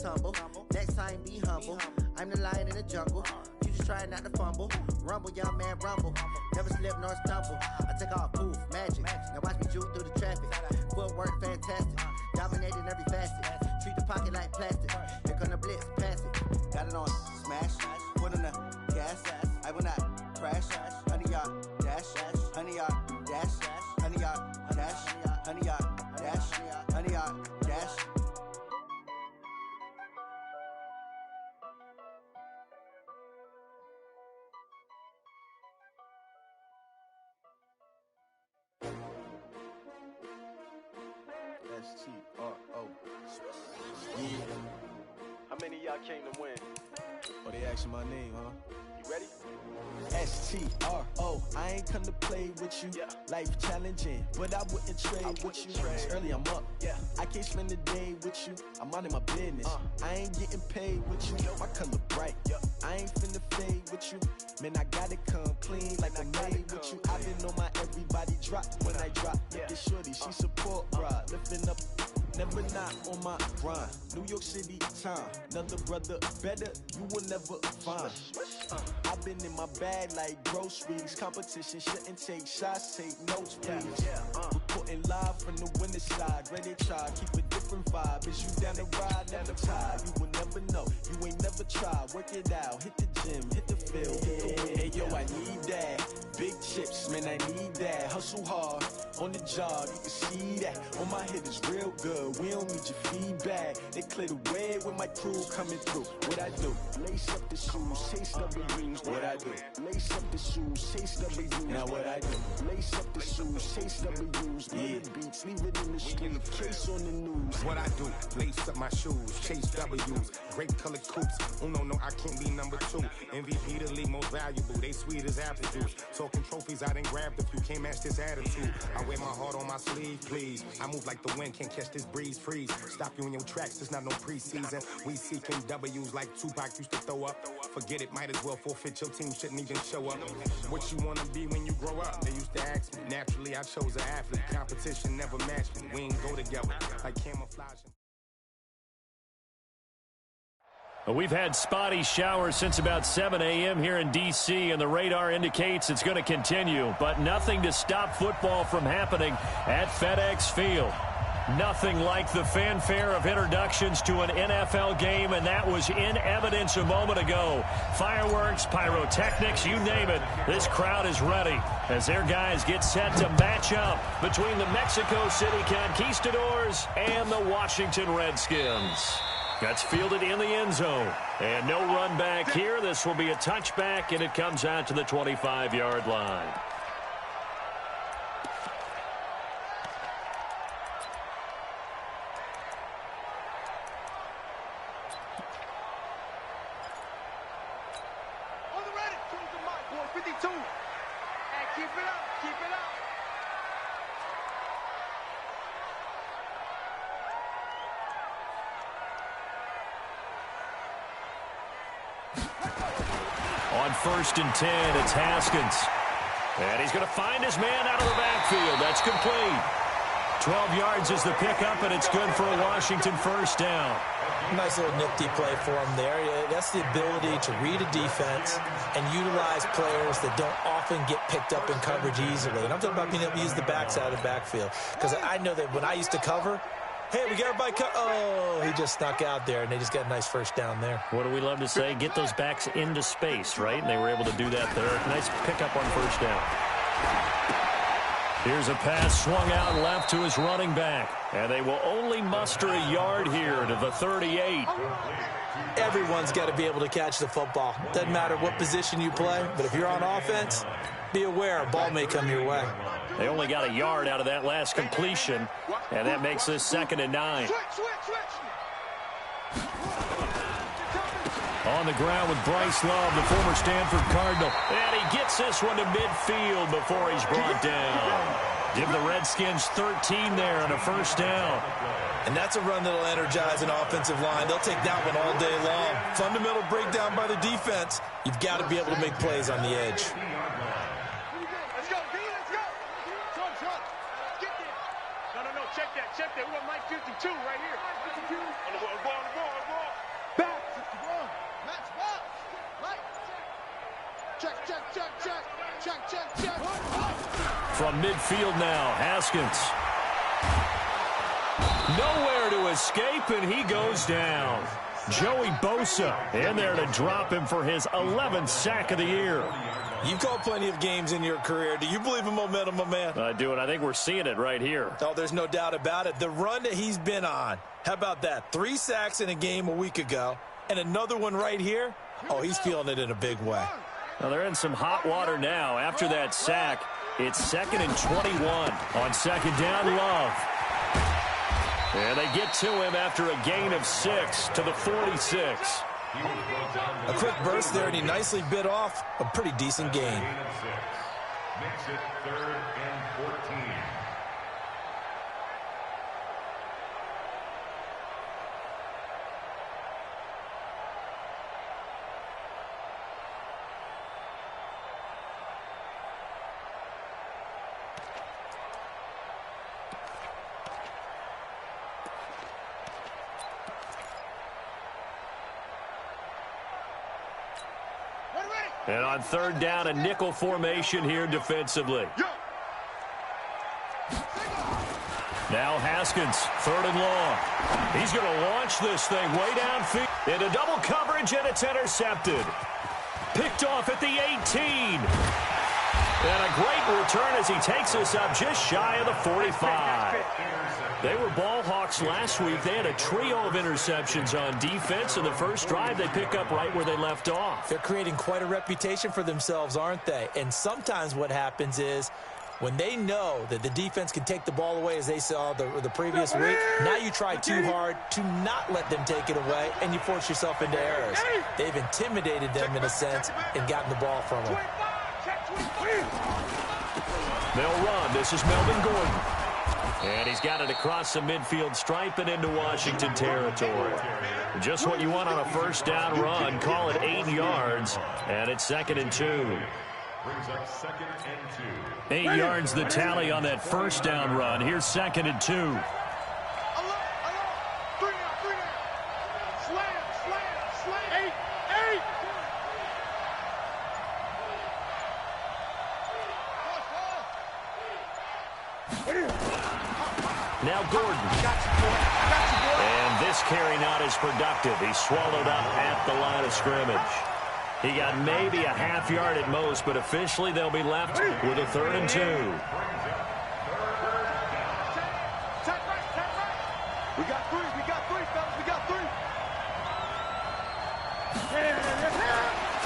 tumble. Next time, be humble. I'm the lion in the jungle. You just trying not to fumble. Rumble, young man, rumble. Never slip nor stumble. I take off, poof, magic. Now watch me juke through the traffic. Footwork, fantastic. Dominating every facet. Treat the pocket like plastic. Here come the blitz, pass it. Got it on, smash. Put on the gas. I will not crash. Honey, yard, dash. Honey, yard, dash. Honey, yard, dash. Honey, yard, dash. Honey, yard, dash. S-T-R-O. Yeah. How many of y'all came to win? Oh, they asking my name, huh? You ready? S-T-R-O. I ain't come to play with you. Yeah. Life challenging, but I wouldn't trade with you. It's early, I'm up. Yeah. I can't spend the day with you. I'm minding my business. I ain't getting paid with you. My color bright. I ain't finna fade with you. Man, I gotta come clean like I'm made with you. I've been on my everybody drop when I drop. Look at shorty, she support, bruh. Lifting up. Never not on my grind. New York City time. Another brother better, you will never find. I've been in my bag like groceries. Competition shouldn't take shots, take notes, please. Reporting live from the winter side. Ready to try, keep a different vibe. Is you down the ride, down the tide? You will never know, you ain't never tried. Work it out, hit the gym, hit the field, hit the wheel. Hey yo, I need that. Big chips, man, I need that. Hustle hard, on the job, you can see that. On my hit is real good. We don't need your feedback. They clear the way when my crew coming through. What I do? Lace up the shoes, chase up the rings. What I do? Lace up the shoes, chase up the rings. Now what I do? Lace up the shoes, chase up the rings. Yeah, beats, leave it in the street. Case on the news. What I do? Lace up my shoes, chase W's. Great colored coops. Oh no, I can't be number 2. MVP the league most valuable. They sweet as apple juice. Talking trophies, I done grabbed a few. Can't match this attitude. I wear my heart on my sleeve, please. I move like the wind, can't catch this breeze, freeze. Stop you in your tracks, it's not no preseason. We seeking W's like Tupac used to throw up. Forget it, might as well forfeit, your team shouldn't even show up. What you wanna be when you grow up? They used to ask me. Naturally, I chose an athlete. Competition never matched me. We ain't go together like camouflage. Well, we've had spotty showers since about 7 a.m. here in D.C., and the radar indicates it's going to continue, but nothing to stop football from happening at FedEx Field. Nothing like the fanfare of introductions to an NFL game, and that was in evidence a moment ago. Fireworks, pyrotechnics, you name it. This crowd is ready as their guys get set to match up between the Mexico City Conquistadors and the Washington Redskins. That's fielded in the end zone. And no run back here. This will be a touchback, and it comes out to the 25-yard line. On the ready. Choose the mic, boy. 52. And keep it up. Keep it up. On 1st and 10, it's Haskins. And he's going to find his man out of the backfield. That's complete. 12 yards is the pickup, and it's good for a Washington first down. Nice little nifty play for him there. That's the ability to read a defense and utilize players that don't often get picked up in coverage easily. And I'm talking about being able to use the backside of the backfield. Because I know that when I used to cover, hey, we got everybody oh, he just snuck out there, and they just got a nice first down there. What do we love to say? Get those backs into space, right? And they were able to do that there. Nice pickup on first down. Here's a pass swung out left to his running back. And they will only muster a yard here to the 38. Everyone's got to be able to catch the football. Doesn't matter what position you play, but if you're on offense, be aware a ball may come your way. They only got a yard out of that last completion, and that makes this 2nd and 9. On the ground with Bryce Love, the former Stanford Cardinal. And he gets this one to midfield before he's brought down. Give the Redskins 13 there on a first down. And that's a run that'll energize an offensive line. They'll take that one all day long. Fundamental breakdown by the defense. You've got to be able to make plays on the edge. Let's go, D, let's go. Son. Get there. No, check that. We want Mike 52 right here. On the ball. around midfield now. Haskins. Nowhere to escape, and he goes down. Joey Bosa in there to drop him for his 11th sack of the year. You've called plenty of games in your career. Do you believe in momentum, my man? I do, and I think we're seeing it right here. Oh, there's no doubt about it. The run that he's been on, how about that? 3 sacks in a game a week ago, and another one right here. Oh, he's feeling it in a big way. Well, they're in some hot water now. After that sack, it's 2nd and 21. On second down, Love. And they get to him after a gain of 6 to the 46. A quick burst there, and he nicely bit off a pretty decent gain. Makes it 3rd and 14. And on 3rd down, a nickel formation here defensively. Now Haskins, 3rd and long. He's going to launch this thing way downfield. Into double coverage, and it's intercepted. Picked off at the 18. And a great return as he takes us up just shy of the 45. They were ball hawks last week. They had a trio of interceptions on defense. In the first drive, they pick up right where they left off. They're creating quite a reputation for themselves, aren't they? And sometimes what happens is when they know that the defense can take the ball away, as they saw the previous week, now you try too hard to not let them take it away, and you force yourself into errors. They've intimidated them in a sense and gotten the ball from them. They'll run. This is Melvin Gordon. And he's got it across the midfield stripe and into Washington territory. Just what you want on a first down run. Call it 8 yards, and it's 2nd and 2. Brings up 2nd and 2. 8 yards the tally on that first down run. Here's 2nd and 2. Slam. Eight. Now Gordon. And this carry not as productive. He's swallowed up at the line of scrimmage. He got maybe a half yard at most, but officially they'll be left with a 3rd and 2. We got three, fellas. We got 3.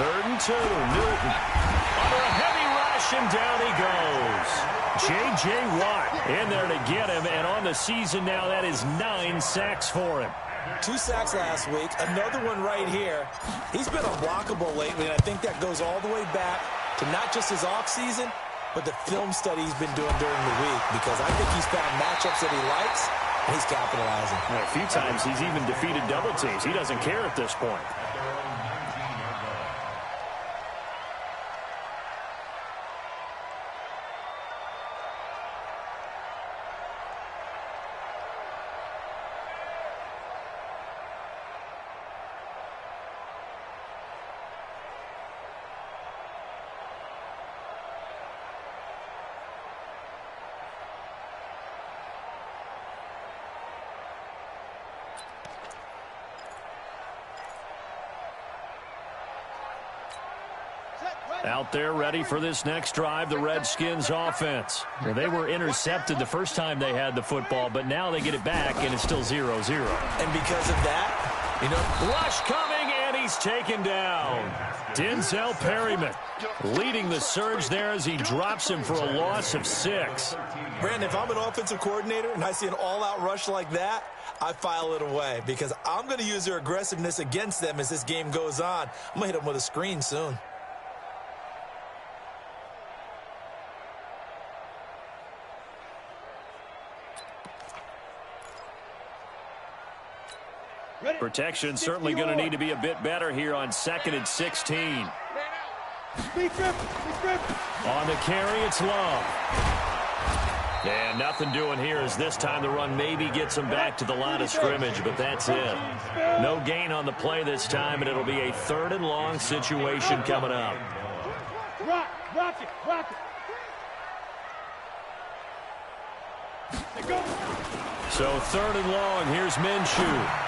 3rd and 2. Newton under a heavy rush, and down he goes. J.J. Watt in there to get him, and on the season now, that is 9 sacks for him. 2 sacks last week, another one right here. He's been unblockable lately, and I think that goes all the way back to not just his offseason, but the film study he's been doing during the week, because I think he's found matchups that he likes, and he's capitalizing. A few times he's even defeated double teams. He doesn't care at this point. Out there ready for this next drive, the Redskins offense. Well, they were intercepted the first time they had the football, but now they get it back, and it's still 0-0. And because of that, you know, rush coming, and he's taken down. Denzel Perryman leading the surge there as he drops him for a loss of 6. Brandon, if I'm an offensive coordinator and I see an all-out rush like that, I file it away because I'm going to use their aggressiveness against them as this game goes on. I'm going to hit them with a screen soon. Protection certainly going to need to be a bit better here on 2nd and 16. On the carry, it's Love. And nothing doing here as this time the run maybe gets him back to the line of scrimmage, but that's it. No gain on the play this time, and it'll be a 3rd and long situation coming up. So 3rd and long. Here's Minshew.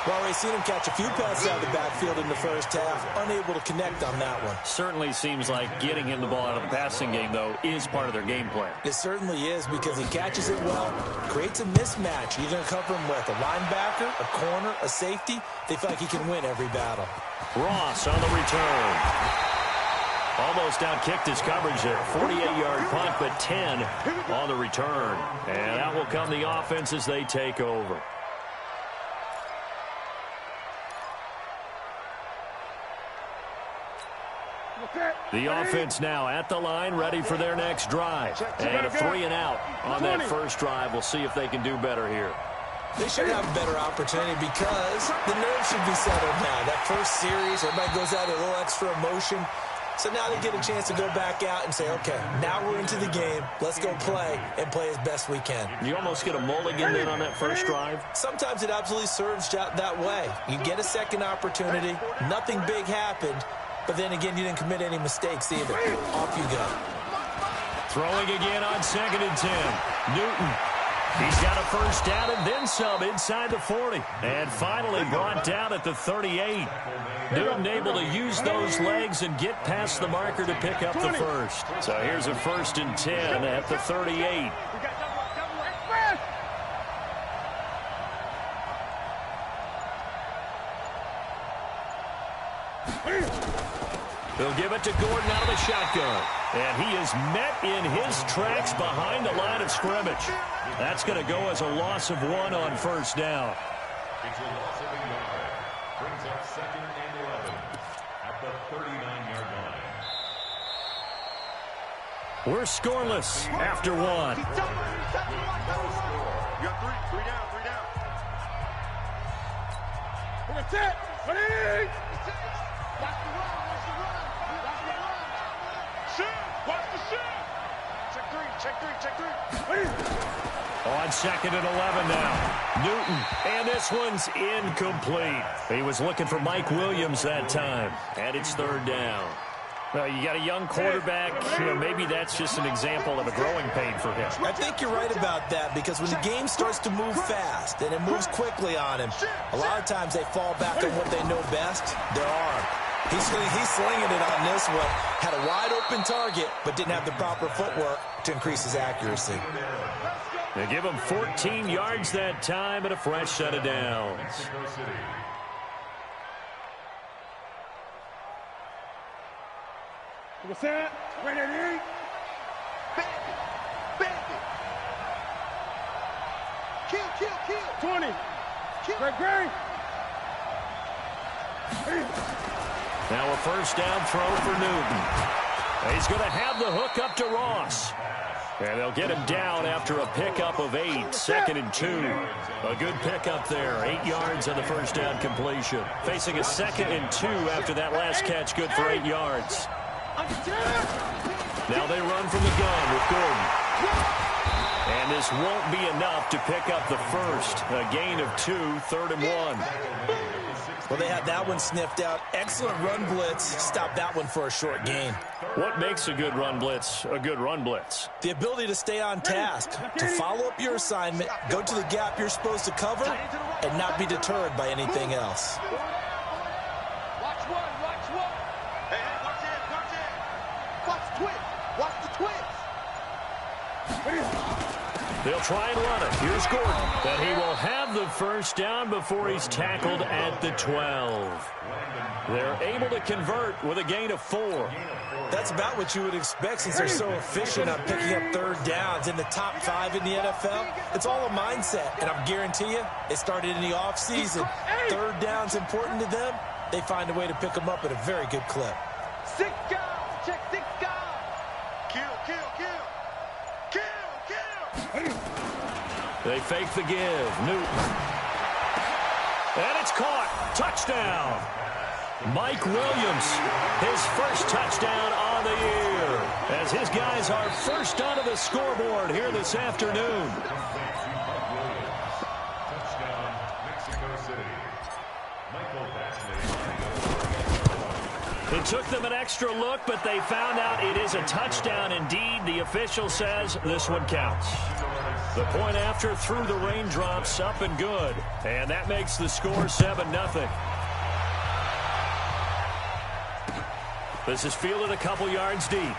Well, we've seen him catch a few passes out of the backfield in the first half. Unable to connect on that one. Certainly seems like getting him the ball out of the passing game, though, is part of their game plan. It certainly is, because he catches it well, creates a mismatch. You're going to cover him with a linebacker, a corner, a safety. They feel like he can win every battle. Ross on the return. Almost outkicked his coverage there. 48-yard punt, but 10 on the return. And out will come the offense as they take over. The offense now at the line, ready for their next drive. And a 3 and out on that first drive. We'll see if they can do better here. They should have a better opportunity because the nerves should be settled now. That first series, everybody goes out with a little extra emotion. So now they get a chance to go back out and say, okay, now we're into the game. Let's go play and play as best we can. You almost get a mulligan then on that first drive? Sometimes it absolutely serves that way. You get a second opportunity. Nothing big happened. But then again, you didn't commit any mistakes either. Off you go. Throwing again on 2nd and 10. Newton. He's got a first down and then some inside the 40. And finally brought down at the 38. Newton able to use those legs and get past the marker to pick up the first. So here's a 1st and 10 at the 38. They'll give it to Gordon out of the shotgun. And he is met in his tracks behind the line of scrimmage. That's going to go as a loss of 1 on first down. It's a loss of a yard. Brings up 2nd and 11 at the 39-yard line. We're scoreless after 1. You got 3 down, 3 down. That's it. Ready? Watch the shoot! Check three. On 2nd and 11 now. Newton, and this one's incomplete. He was looking for Mike Williams that time, and it's 3rd down. Well, you got a young quarterback. You know, maybe that's just an example of a growing pain for him. I think you're right about that, because when the game starts to move fast and it moves quickly on him, a lot of times they fall back on what they know best, their arm. He's slinging it on this one. Had a wide-open target, but didn't have the proper footwork to increase his accuracy. They give him 14 yards that time and a fresh set of downs. What's that? Ready? Back it. Kill. 20. Great. Now a first down throw for Newton. He's going to have the hook up to Ross. And they'll get him down after a pickup of 8. 2nd and 2. A good pickup there. 8 yards on the first down completion. Facing a 2nd and 2 after that last catch. Good for 8 yards. Now they run from the gun with Gordon. And this won't be enough to pick up the first. A gain of 2, 3rd and 1. Well, they had that one sniffed out. Excellent run blitz. Stopped that one for a short gain. What makes a good run blitz a good run blitz? The ability to stay on task, to follow up your assignment, go to the gap you're supposed to cover, and not be deterred by anything else. Watch one. Hey, watch it. Watch the twist. They'll try and run it. Here's Gordon. But he will have the first down before he's tackled at the 12. They're able to convert with a gain of 4. That's about what you would expect since they're so efficient on picking up 3rd downs. In the top 5 in the NFL, it's all a mindset. And I guarantee you, it started in the offseason. 3rd down's important to them. They find a way to pick them up at a very good clip. 6 guys. Check 6 guys. Kill. They fake the give. Newton. And it's caught. Touchdown. Mike Williams, his first touchdown on the year, as his guys are first onto the scoreboard here this afternoon. It took them an extra look, but they found out it is a touchdown indeed. The official says this one counts. The point after through the raindrops, up and good. And that makes the score 7-0. This is fielded a couple yards deep. And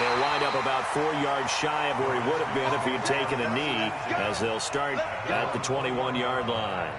he'll wind up about 4 yards shy of where he would have been if he had taken a knee, as they'll start at the 21-yard line.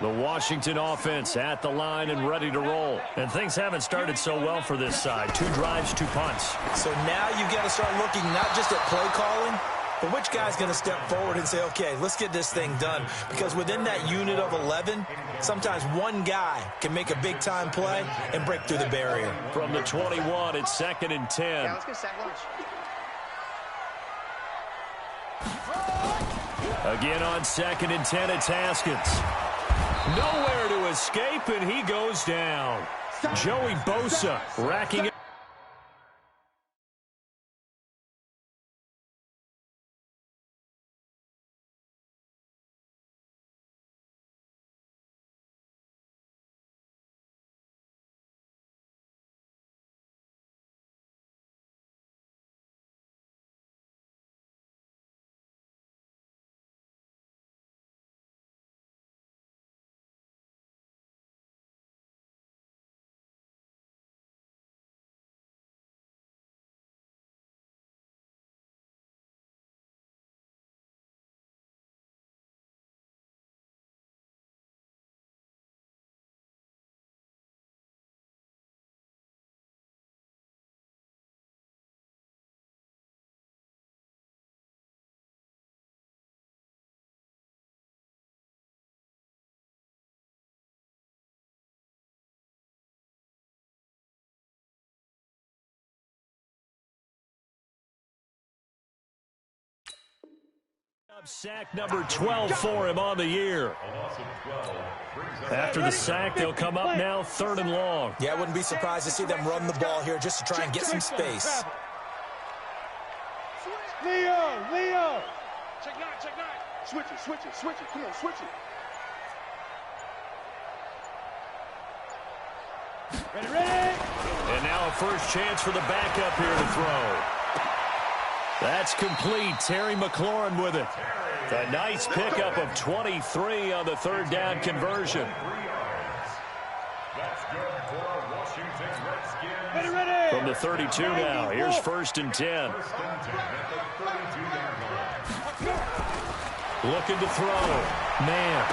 The Washington offense at the line and ready to roll. And things haven't started so well for this side. 2 drives, 2 punts. So now you've got to start looking not just at play calling, but which guy's going to step forward and say, okay, let's get this thing done. Because within that unit of 11, sometimes one guy can make a big-time play and break through the barrier. From the 21, it's 2nd and 10. Yeah, let's get sack lunch. Again on 2nd and 10, it's Haskins. Nowhere to escape, and he goes down. Joey Bosa racking up. Sack number 12 for him on the year. After the sack, they'll come up now 3rd and long. Yeah, I wouldn't be surprised to see them run the ball here just to try and get some space. Leo! Check 9. Switch it. Come on, switch it. Ready. And now a first chance for the backup here to throw. That's complete. Terry McLaurin with it. A nice pickup of 23 on the 3rd down conversion. From the 32 now, here's 1st and 10. Looking to throw. Man.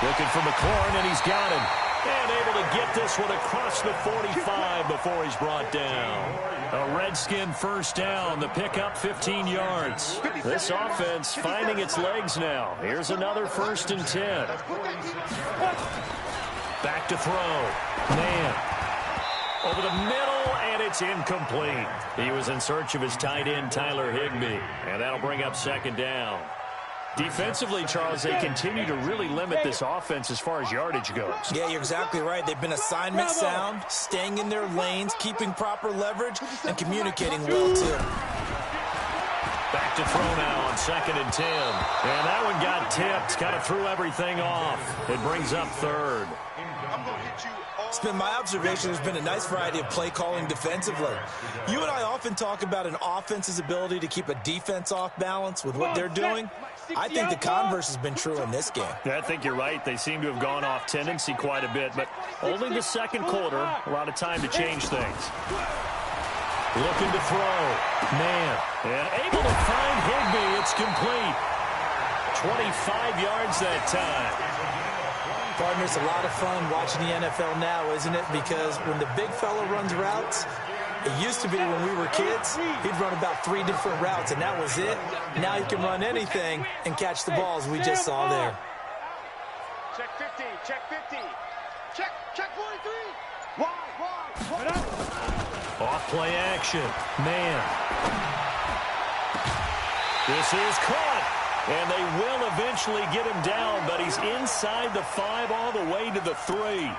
Looking for McLaurin, and he's got him. And able to get this one across the 45 before he's brought down. A Redskin 1st down. The pickup 15 yards. This offense finding its legs now. Here's another 1st and 10. Back to throw. Man. Over the middle, and it's incomplete. He was in search of his tight end, Tyler Higbee. And that'll bring up 2nd down. Defensively, Charles, they continue to really limit this offense as far as yardage goes. Yeah, you're exactly right. They've been assignment sound, staying in their lanes, keeping proper leverage, and communicating well, too. Back to throw now on 2nd and 10. And that one got tipped, kind of threw everything off. It brings up 3rd. I'm going to hit you. It's been my observation there's been a nice variety of play calling defensively. You and I often talk about an offense's ability to keep a defense off balance with what they're doing. I think the converse has been true in this game. Yeah, I think you're right. They seem to have gone off tendency quite a bit, but only the 2nd quarter, a lot of time to change things. Looking to throw. Man. And able to find Higbee. It's complete. 25 yards that time. Partner, it's a lot of fun watching the NFL now, isn't it? Because when the big fella runs routes, it used to be when we were kids, he'd run about 3 different routes, and that was it. Now he can run anything and catch the balls we just saw there. Check 50. Check 43. Wide. Off play action. Man. This is caught. And they will eventually get him down, but he's inside the 5 all the way to the 3.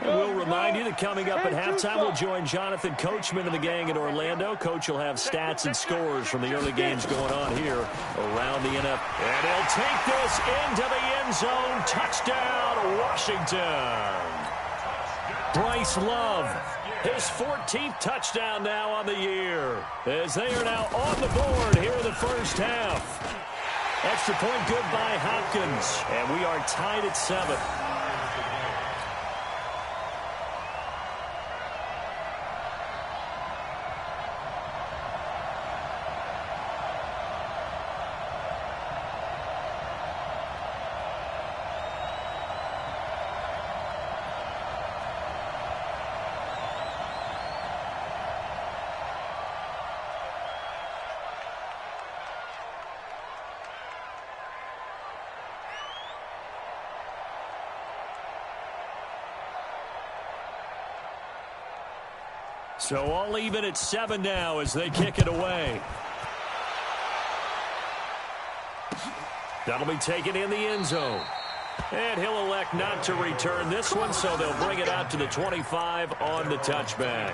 And we'll remind you that coming up at halftime, we'll join Jonathan Coachman and the gang in Orlando. Coach will have stats and scores from the early games going on here around the NFL. And he'll take this into the end zone. Touchdown, Washington. Bryce Love, his 14th touchdown now on the year, as they are now on the board here in the first half. Extra point good by Hopkins, and we are tied at 7. So all even at 7 now as they kick it away. That'll be taken in the end zone. And he'll elect not to return this one, so they'll bring it out to the 25 on the touchback.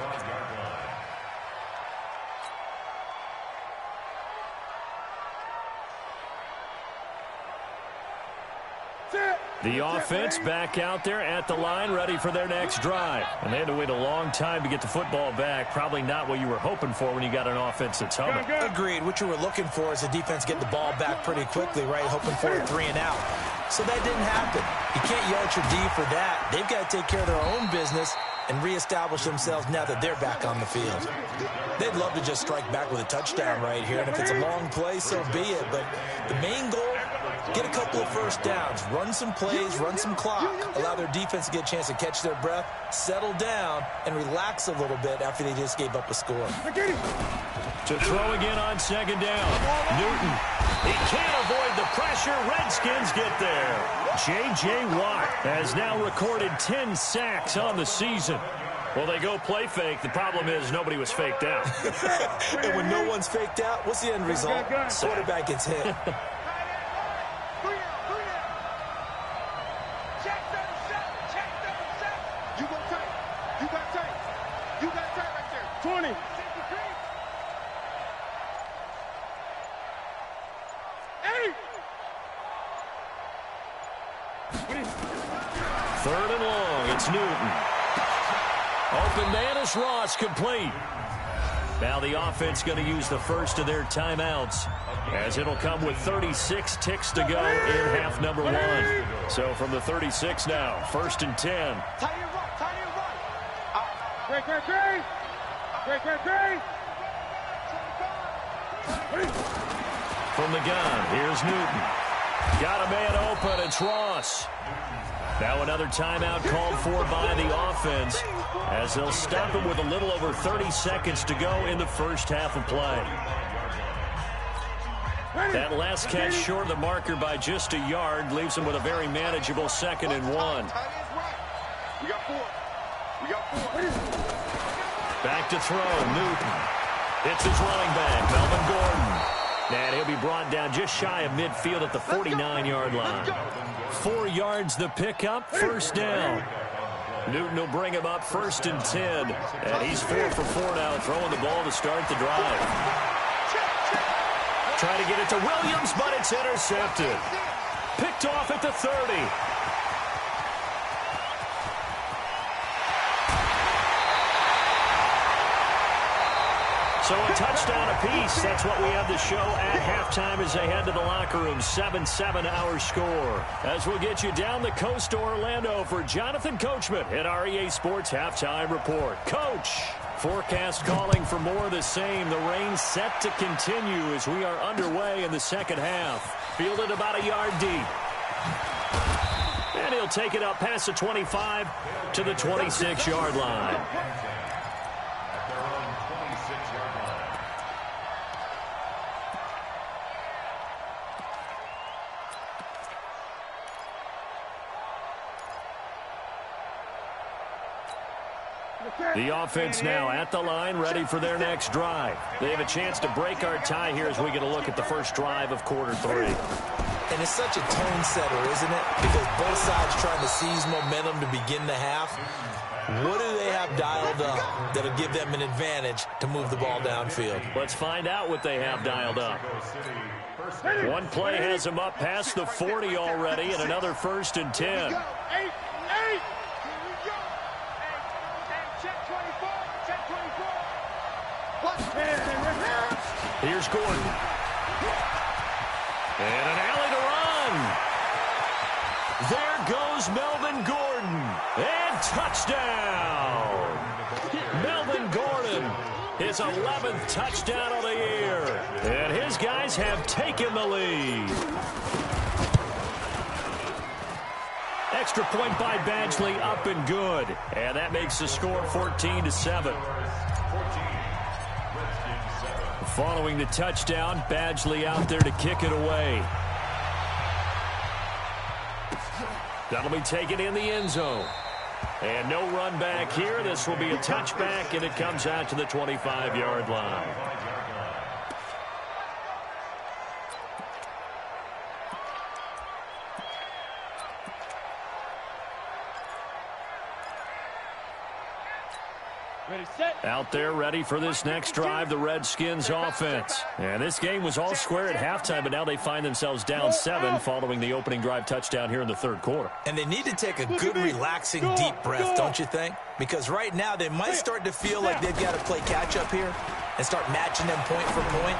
The offense back out there at the line, ready for their next drive. And they had to wait a long time to get the football back. Probably not what you were hoping for when you got an offense that's humming. Agreed. What you were looking for is the defense get the ball back pretty quickly, right? Hoping for a 3 and out. So that didn't happen. You can't yell at your D for that. They've got to take care of their own business and reestablish themselves now that they're back on the field. They'd love to just strike back with a touchdown right here. And if it's a long play, so be it. But the main goal, get a couple of first downs, run some plays, run some clock, allow their defense to get a chance to catch their breath, settle down, and relax a little bit after they just gave up a score. To throw again on second down. Newton. He can't avoid the pressure. Redskins get there. J.J. Watt has now recorded 10 sacks on the season. Well, they go play fake. The problem is nobody was faked out. And when no one's faked out, what's the end result? Quarterback gets hit. Third and long, it's Newton. Open man is Ross, complete. Now the offense going to use the first of their timeouts, as it'll come with 36 ticks to go in half number 1. So from the 36 now, 1st and 10. From the gun, here's Newton. Got a man open, it's Ross. Now another timeout called for by the offense, as they'll stop him with a little over 30 seconds to go in the first half of play. That last catch short of the marker by just a yard leaves him with a very manageable 2nd and 1. We got 4. Back to throw, Newton. It's his running back, Melvin Gordon. And he'll be brought down just shy of midfield at the 49-yard line. 4 yards the pickup, first down. Newton will bring him up 1st and 10. And he's 4 for 4 now, throwing the ball to start the drive. Trying to get it to Williams, but it's intercepted. Picked off at the 30. So a touchdown apiece. That's what we have to show at halftime as they head to the locker room. 7-7 our score. As we'll get you down the coast to Orlando for Jonathan Coachman at our EA Sports Halftime Report. Coach, forecast calling for more of the same. The rain set to continue as we are underway in the second half. Fielded about a yard deep. And he'll take it up past the 25 to the 26-yard line. The offense now at the line, ready for their next drive. They have a chance to break our tie here as we get a look at the first drive of quarter 3. And it's such a tone setter, isn't it? Because both sides trying to seize momentum to begin the half. What do they have dialed up that'll give them an advantage to move the ball downfield? Let's find out what they have dialed up. One play has them up past the 40 already, and another 1st and 10. Here's Gordon. And an alley to run. There goes Melvin Gordon. And touchdown. Melvin Gordon, his 11th touchdown of the year. And his guys have taken the lead. Extra point by Badgley, up and good. And that makes the score 14-7. Following the touchdown, Badgley out there to kick it away. That'll be taken in the end zone. And no run back here. This will be a touchback, and it comes out to the 25-yard line. Out there ready for this next drive, the Redskins offense. And this game was all square at halftime, but now they find themselves down 7 following the opening drive touchdown here in the 3rd quarter. And they need to take a good, relaxing, deep breath, don't you think? Because right now they might start to feel like they've got to play catch-up here and start matching them point for point.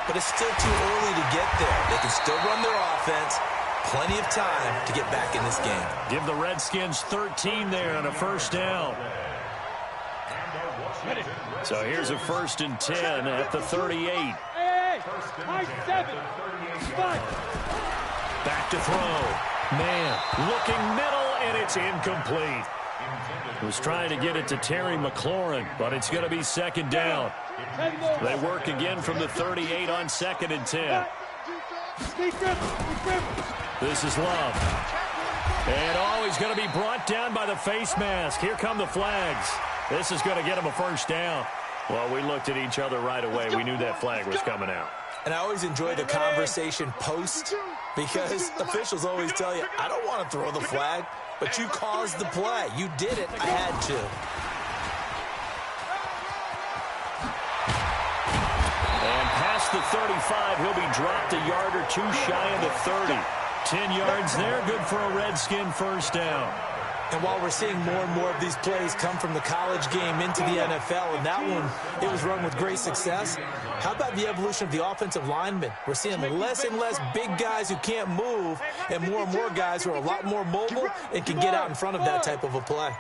But it's still too early to get there. They can still run their offense. Plenty of time to get back in this game. Give the Redskins 13 there on a 1st down. So here's a 1st and 10 at the 38. Back to throw. Man, looking middle, and it's incomplete. Was trying to get it to Terry McLaurin, but it's going to be 2nd down. They work again from the 38 on 2nd and 10. This is Love. And he's going to be brought down by the face mask. Here come the flags. This is going to get him a 1st down. Well, we looked at each other right away. We knew that flag was coming out. And I always enjoy the conversation post because officials always tell you, I don't want to throw the flag, but you caused the play. You did it. I had to. And past the 35, he'll be dropped a yard or two shy of the 30. 10 yards there, good for a Redskin 1st down. And while we're seeing more and more of these plays come from the college game into the NFL, and that one, it was run with great success, how about the evolution of the offensive linemen? We're seeing less and less big guys who can't move and more guys who are a lot more mobile and can get out in front of that type of a play.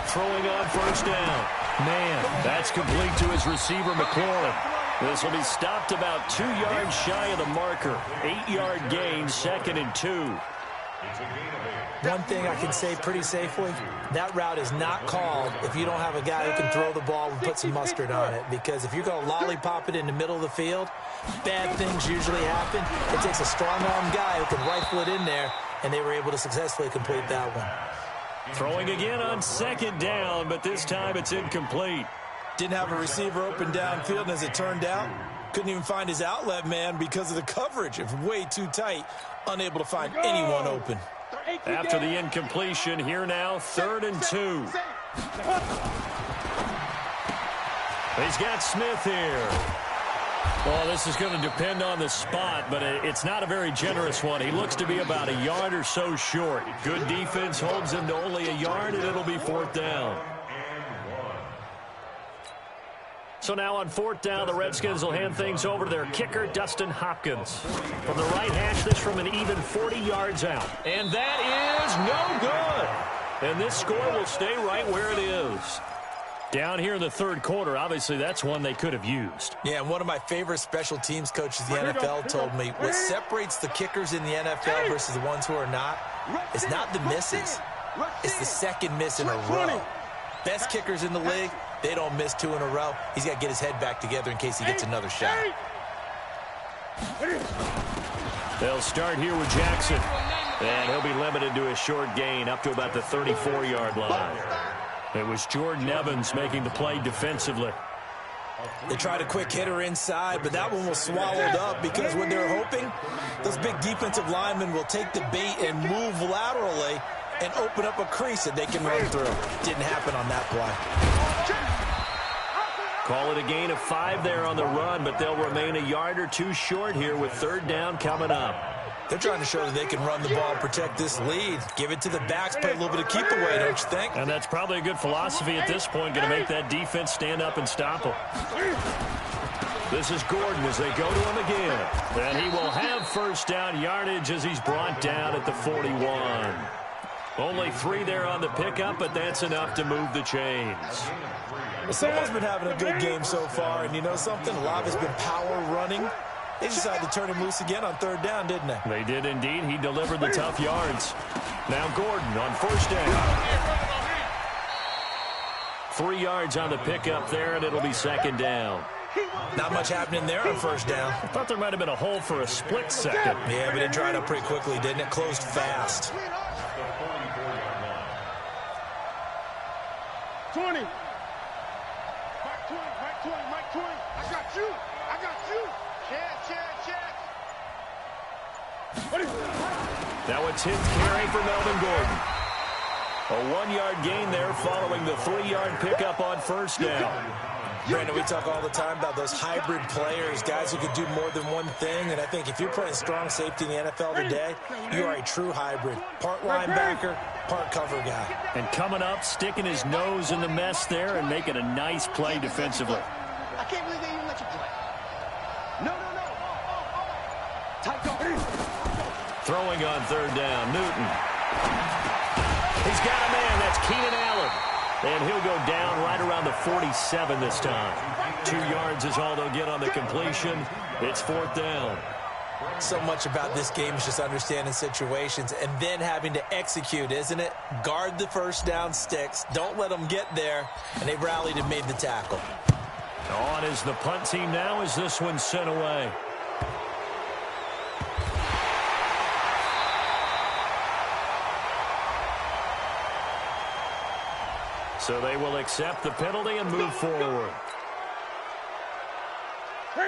Throwing on 1st down. Man, that's complete to his receiver, McLaurin. This will be stopped about 2 yards shy of the marker. 8-yard gain, 2nd and 2. One thing I can say pretty safely, that route is not called if you don't have a guy who can throw the ball and put some mustard on it. Because if you're going to lollipop it in the middle of the field, bad things usually happen. It takes a strong-arm guy who can rifle it in there, and they were able to successfully complete that one. Throwing again on 2nd down, but this time it's incomplete. Didn't have a receiver open downfield, and as it turned out, couldn't even find his outlet man because of the coverage. It was way too tight, unable to find anyone open. After the incompletion, here now, 3rd and 2. He's got Smith here. Well, this is going to depend on the spot, but it's not a very generous one. He looks to be about a yard or so short. Good defense holds him to only a yard, and it'll be 4th down. So now on 4th down, the Redskins will hand things over to their kicker, Dustin Hopkins. From the right hash, this from an even 40 yards out. And that is no good. And this score will stay right where it is. Down here in the 3rd quarter, obviously that's one they could have used. Yeah, and one of my favorite special teams coaches in the NFL told me what separates the kickers in the NFL versus the ones who are not is not the misses. It's the 2nd miss in a row. Best kickers in the league, they don't miss 2 in a row. He's got to get his head back together in case he gets another shot. They'll start here with Jackson. And he'll be limited to a short gain up to about the 34-yard line. It was Jordan Evans making the play defensively. They tried a quick hitter inside, but that one was swallowed up because when they're hoping, those big defensive linemen will take the bait and move laterally and open up a crease that they can run through. Didn't happen on that play. Call it a gain of 5 there on the run, but they'll remain a yard or two short here with third down coming up. They're trying to show that they can run the ball and protect this lead. Give it to the backs, play a little bit of keep away, don't you think? And that's probably a good philosophy at this point, going to make that defense stand up and stop them. This is Gordon as they go to him again. And he will have first down yardage as he's brought down at the 41. Only 3 there on the pickup, but that's enough to move the chains. Well, someone's been having a good game so far, and you know something? A lot has been power running. They decided to turn him loose again on third down, didn't they? They did indeed. He delivered the tough yards. Now Gordon on first down. 3 yards on the pickup there, and it'll be second down. Not much happening there on first down. I thought there might have been a hole for a split second. Yeah, but it dried up pretty quickly, didn't it? Closed fast. 20. Mike 20. I got you. Check. Now it's his carry for Melvin Gordon. A 1-yard gain there following the 3-yard pickup on first down. Brandon, we talk all the time about those hybrid players, guys who can do more than one thing, and I think if you're playing strong safety in the NFL today, you are a true hybrid. Part linebacker, part cover guy. And coming up, sticking his nose in the mess there and making a nice play defensively. I can't believe they even let you play. No. Tight go. Throwing on third down, Newton. He's got a man, that's Keenan Allen. And he'll go down right around the 47 this time. 2 yards is all they'll get on the completion. It's fourth down. So much about this game is just understanding situations and then having to execute, isn't it? Guard the first down sticks. Don't let them get there. And they rallied and made the tackle. On is the punt team now as this one's sent away. So they will accept the penalty and move forward.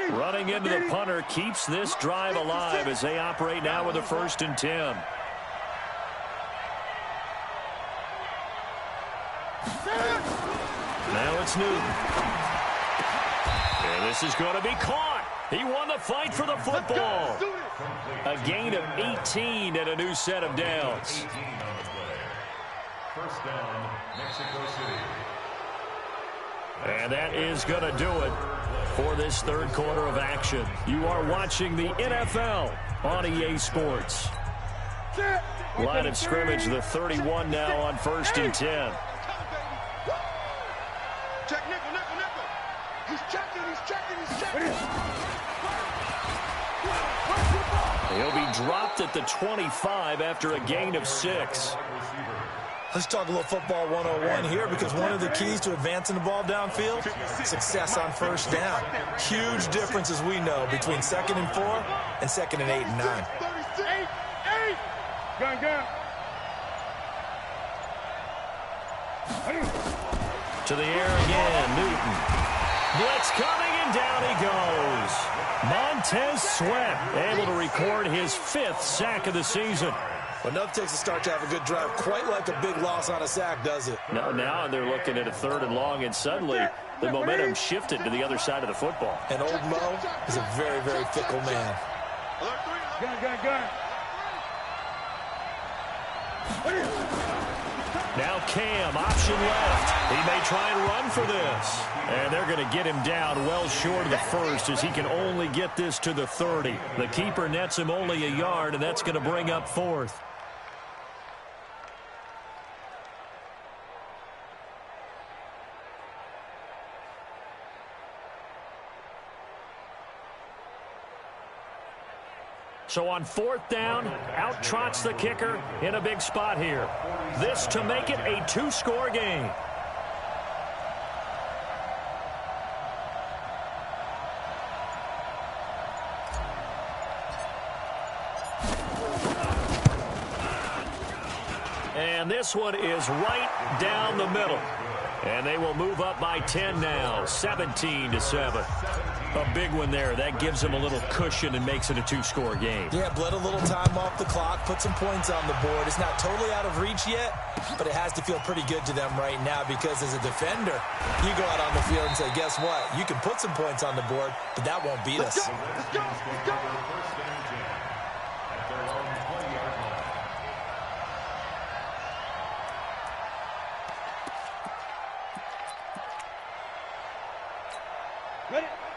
Running into the punter keeps this drive alive as they operate now with a 1st and 10. Now it's Newton. And this is going to be caught. He won the fight for the football. A gain of 18 and a new set of downs. First down, Mexico City. And that is going to do it for this third quarter of action. You are watching the NFL on EA Sports. Line of scrimmage, the 31 now on 1st and 10. Check nickel. He's checking. He'll be dropped at the 25 after a gain of 6. Let's talk a little football 101 here, because one of the keys to advancing the ball downfield, success on first down. Huge difference, as we know, between 2nd and 4 and 2nd and 8 and 9. Gun. To the air again, Newton. Blitz coming, and down he goes. Montez Sweat able to record his 5th sack of the season. But enough takes a start to have a good drive, quite like a big loss on a sack, does it? Now they're looking at a 3rd and long, and suddenly the momentum shifted to the other side of the football. And old Mo is a very, very fickle man. Gun. Now Cam, option left. He may try and run for this. And they're going to get him down well short of the 1st as he can only get this to the 30. The keeper nets him only a yard, and that's going to bring up 4th. So on 4th down, out trots the kicker in a big spot here. This to make it a 2-score game. And this one is right down the middle. And they will move up by 10 now, 17-7. A big one there. That gives them a little cushion and makes it a two-score game. Yeah, bled a little time off the clock, put some points on the board. It's not totally out of reach yet, but it has to feel pretty good to them right now because as a defender, you go out on the field and say, guess what? You can put some points on the board, but that won't beat us. Let's go.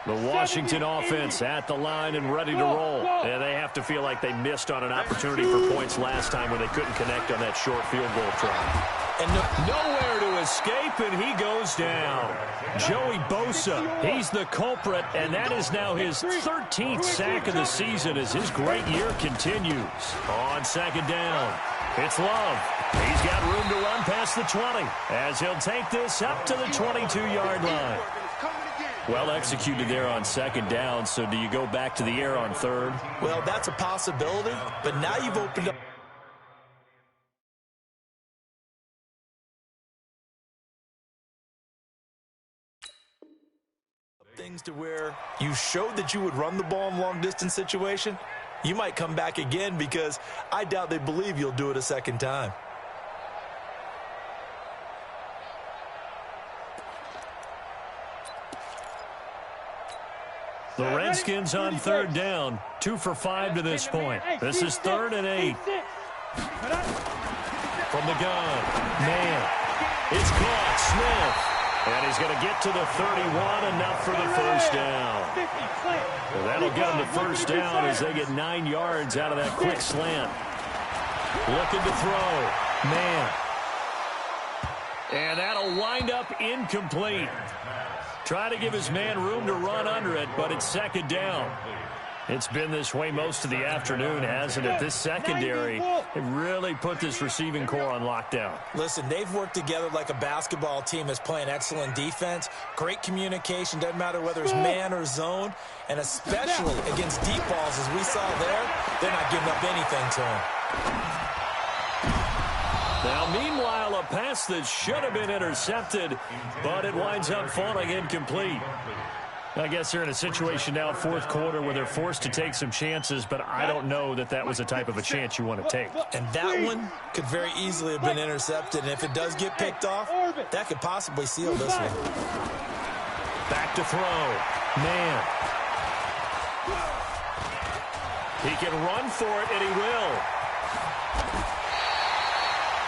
The Washington offense at the line and ready to roll. And they have to feel like they missed on an opportunity for points last time when they couldn't connect on that short field goal try. And nowhere to escape, and he goes down. Joey Bosa, he's the culprit, and that is now his 13th sack of the season as his great year continues. On second down, it's Love. He's got room to run past the 20 as he'll take this up to the 22-yard line. Well executed there on second down, so do you go back to the air on third? Well, that's a possibility, but now you've opened up things to where you showed that you would run the ball in long-distance situation. You might come back again because I doubt they believe you'll do it a second time. The Redskins on third down, 2 for 5 to this point. This is 3rd and 8. From the gun, man, it's caught, Smith. And he's going to get to the 31, enough for the first down. Well, that'll get him the first down as they get 9 yards out of that quick slant. Looking to throw, man. And that'll wind up incomplete. Try to give his man room to run under it, but it's second down. It's been this way most of the afternoon, hasn't it? This secondary, it really put this receiving core on lockdown. Listen, they've worked together like a basketball team that's playing excellent defense. Great communication, doesn't matter whether it's man or zone. And especially against deep balls, as we saw there, they're not giving up anything to him. Now, meanwhile, a pass that should have been intercepted, but it winds up falling incomplete. I guess they're in a situation now, fourth quarter, where they're forced to take some chances, but I don't know that that was the type of a chance you want to take. And that one could very easily have been intercepted, and if it does get picked off, that could possibly seal this one. Back to throw. Man. He can run for it, and he will.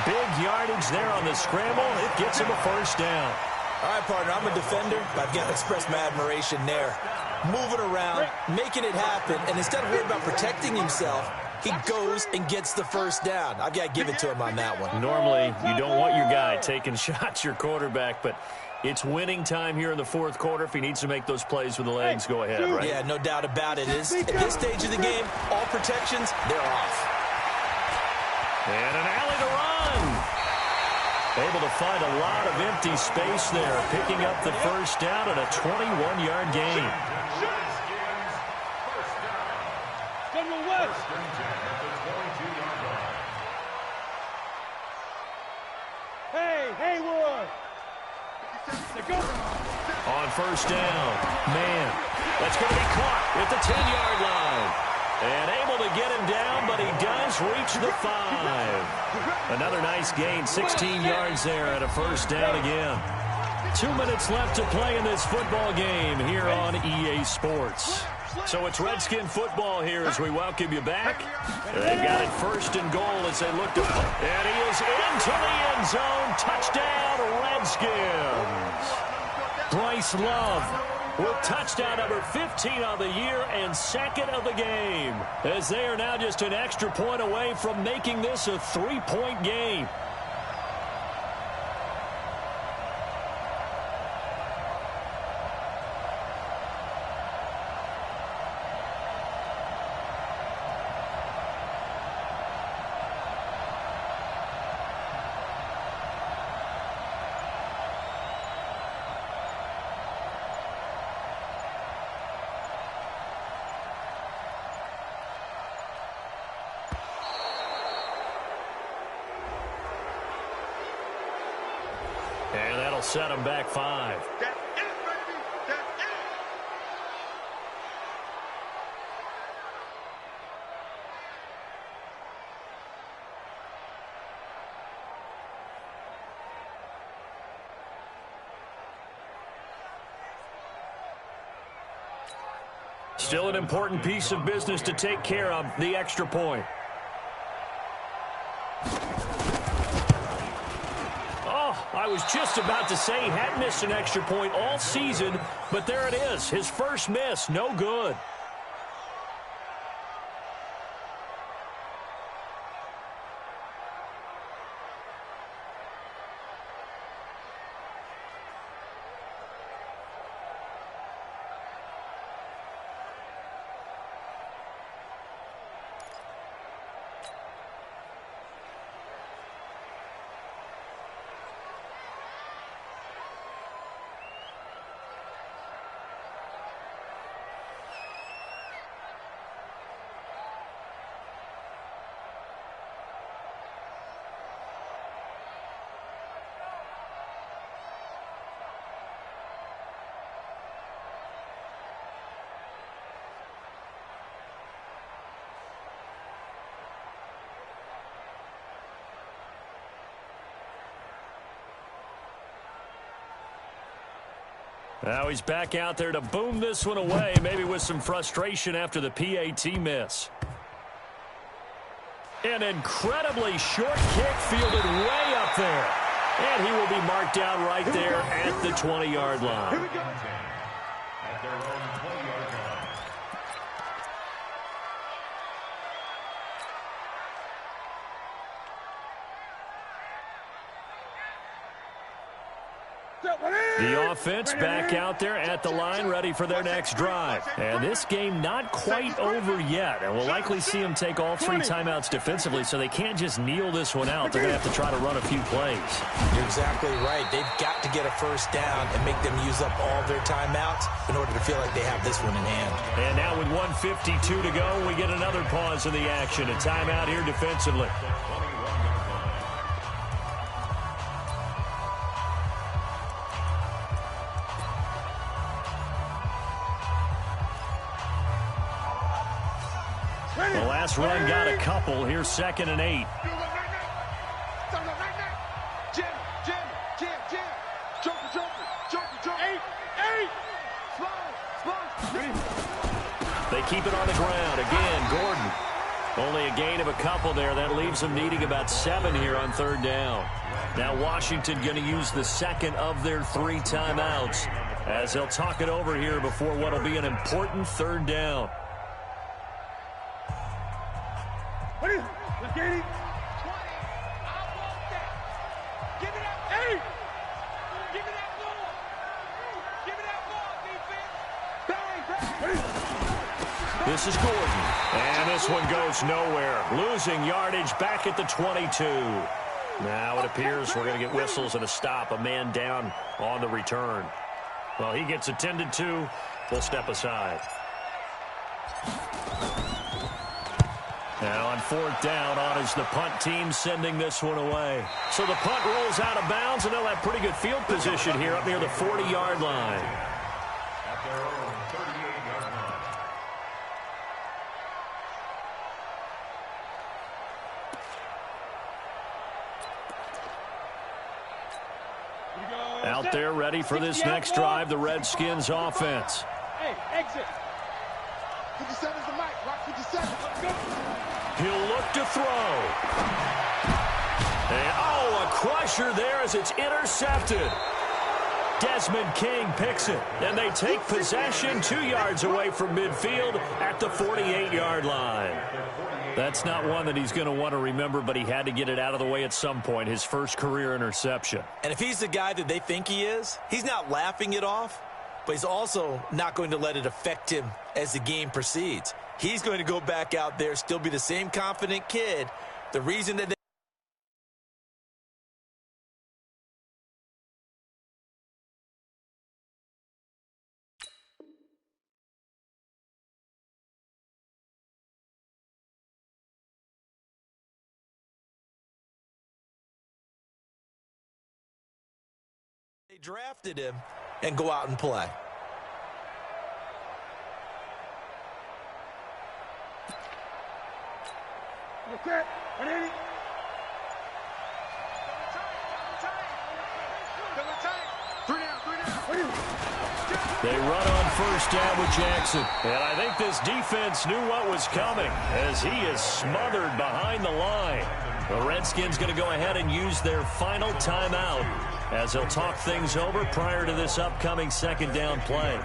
Big yardage there on the scramble. It gets him a first down. All right, partner, I'm a defender. I've got to express my admiration there. Moving around, making it happen, and instead of worrying about protecting himself, he goes and gets the first down. I've got to give it to him on that one. Normally, you don't want your guy taking shots, your quarterback, but it's winning time here in the fourth quarter. If he needs to make those plays with the legs, go ahead, right? Yeah, no doubt about it. At this stage of the game, all protections, they're off. And an alley to run. Able to find a lot of empty space there, picking up the first down at a 21-yard gain. Hey, Haywood! On first down, man, that's going to be caught at the 10-yard line. And able to get him down, but he does reach the 5. Another nice gain, 16 yards there at a first down again. 2 minutes left to play in this football game here on EA Sports. So it's Redskin football here as we welcome you back. They've got it first and goal as they look to play. And he is into the end zone. Touchdown, Redskins. Bryce Love with touchdown number 15 of the year and second of the game, as they are now just an extra point away from making this a 3-point game. That'll set them back 5. That's it, baby. That's it. Still an important piece of business to take care of, the extra point. Oh, I was just about to say he hadn't missed an extra point all season, but there it is. His first miss, no good. Now he's back out there to boom this one away, maybe with some frustration after the PAT miss. An incredibly short kick fielded way up there. And he will be marked down right there at the 20-yard line. At their own 20-yard line. The offense back out there at the line, ready for their next drive. And this game not quite over yet. And we'll likely see them take all 3 timeouts defensively, so they can't just kneel this one out. They're going to have to try to run a few plays. You're exactly right. They've got to get a first down and make them use up all their timeouts in order to feel like they have this one in hand. And now with 1:52 to go, we get another pause in the action. A timeout here defensively. The last run got a couple. Here's 2nd and 8. They keep it on the ground. Again, Gordon. Only a gain of a couple there. That leaves them needing about 7 here on 3rd down. Now Washington going to use the second of their 3 timeouts as they'll talk it over here before what will be an important 3rd down. Let's get it. 20. I want that. Give me that. 8. Give me that ball. Give me that ball, defense. Bang, bang. This is Gordon. And this one goes nowhere. Losing yardage back at the 22. Now it appears we're going to get whistles and a stop. A man down on the return. Well, he gets attended to. We'll step aside. Now on 4th down, on is the punt team sending this one away. So the punt rolls out of bounds, and they'll have pretty good field position here up near the 40-yard line. At their own 38-yard line. Out there ready for this next drive, the Redskins offense. Hey, exit. 57's the mic. Rock 57. Let's go. He'll look to throw. And, a crusher there as it's intercepted. Desmond King picks it, and they take possession 2 yards away from midfield at the 48-yard line. That's not one that he's going to want to remember, but he had to get it out of the way at some point, his first career interception. And if he's the guy that they think he is, he's not laughing it off, but he's also not going to let it affect him as the game proceeds. He's going to go back out there, still be the same confident kid. The reason that drafted him and go out and play. Okay, They run on first down with Jackson. And I think this defense knew what was coming as he is smothered behind the line. The Redskins going to go ahead and use their final timeout as they'll talk things over prior to this upcoming second down play.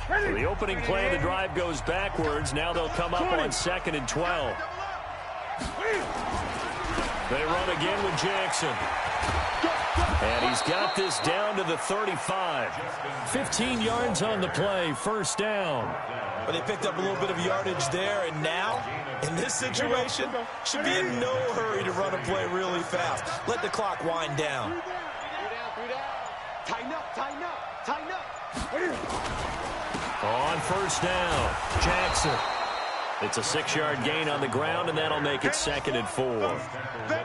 So the opening play of the drive goes backwards. Now they'll come up on 2nd and 12. They run again with Jackson. And he's got this down to the 35. 15 yards on the play, first down. But they picked up a little bit of yardage there, and now, in this situation, should be in no hurry to run a play really fast. Let the clock wind down. Tighten up, tighten up, tighten up. On first down, Jackson. It's a 6-yard gain on the ground, and that'll make it 2nd and 4.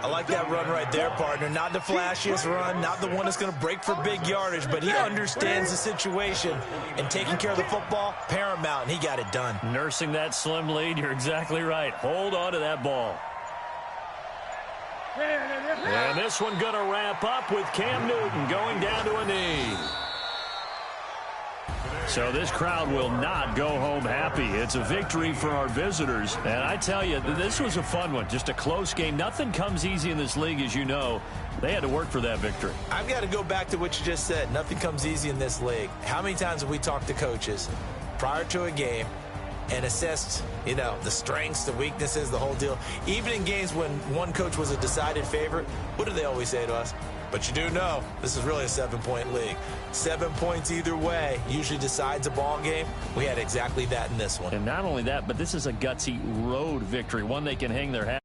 I like that run right there, partner. Not the flashiest run, not the one that's going to break for big yardage, but he understands the situation, and taking care of the football, paramount, and he got it done. Nursing that slim lead, you're exactly right. Hold on to that ball. And this one going to wrap up with Cam Newton going down to a knee. So this crowd will not go home happy. It's a victory for our visitors. And I tell you, this was a fun one. Just a close game. Nothing comes easy in this league, as you know. They had to work for that victory. I've got to go back to what you just said. Nothing comes easy in this league. How many times have we talked to coaches prior to a game and assessed, you know, the strengths, the weaknesses, the whole deal? Even in games when one coach was a decided favorite, what do they always say to us? But you do know this is really a 7-point league. 7 points either way usually decides a ball game. We had exactly that in this one. And not only that, but this is a gutsy road victory, one they can hang their hat.